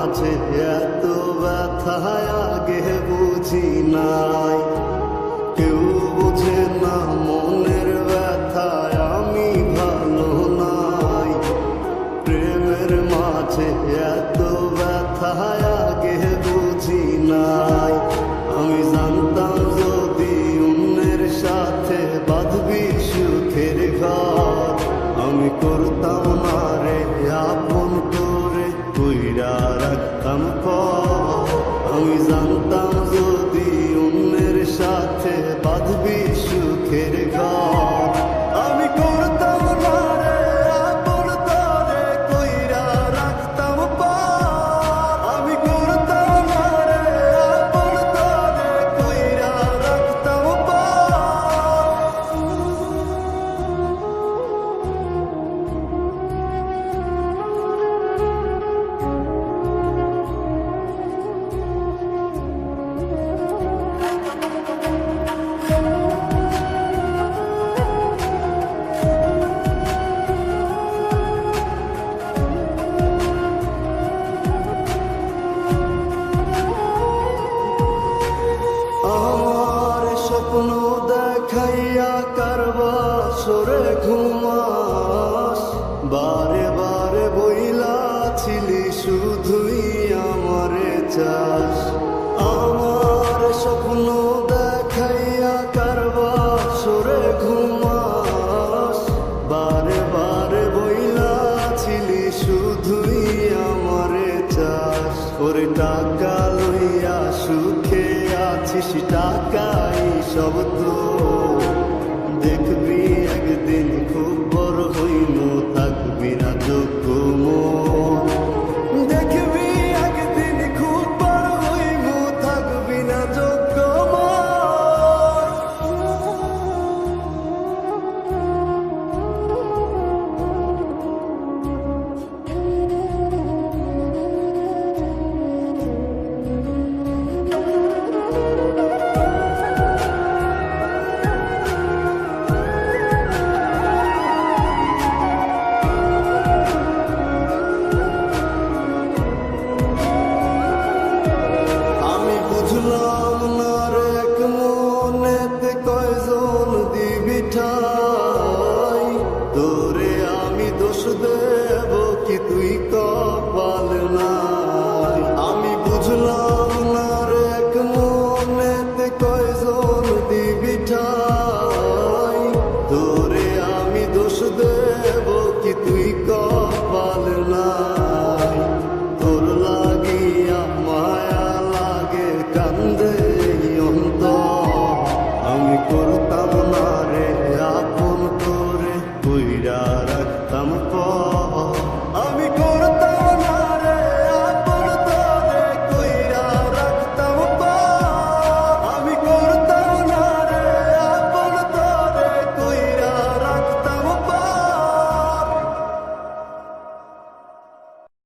মাঝে এত ব্যথা আগে বুঝি নাই। কেউ বুঝে না মনের ব্যথায় আমি ভালো নাই। প্রেমের মাঝে এত ব্যথা আগে বুঝি নাই। আমি জানতাম যদি অন্যের সাথে বাঁধবি সুখের ঘর, আমি করতাম না রে আপন করে কইরা রাখতাম পর। আমি জানতাম যদি অন্যের সাথে বাঁধবি সুখের ঘর, আমি করতাম না রে আপন করে কইরা রাখতাম পর। আমি করতাম না রে আপন করে কইরা রাখতাম পর। আমার স্বপ্ন দেখাইয়া কারবা সরে ঘুমাস, বারে বারে বইলাছিলি শুধুই আমারে চাস। আমার স্বপ্ন দেখাইয়া কারবা সরে ঘুমাস, বারে বারে বইলাছিলি শুধুই আমারে চাস। ওরে টাকা লইয়া সুখে আছিস, টাকাই সব তো দেখবি একদিন খুব বড় হইল, থাকবি না যোগ্য মন। দেখবি একদিন খুব বড় হইল, থাকবি না যোগ্য মন। বুঝলাম না রে এক মনেতে কয়জন দিবি ঠাই, তোরে আমি দোষ দেব কি তুই কপাল নাই। আমি বুঝলাম না রে এক মনেতে কয়জন দিবি ঠাই, তোরে আমি দোষ দেব কি তুই কপাল নাই। তোর লাগিয়া মায়া লাগে কান্দে অন্তর, আমি করতাম না রে আপন করে কইরা রাখতাম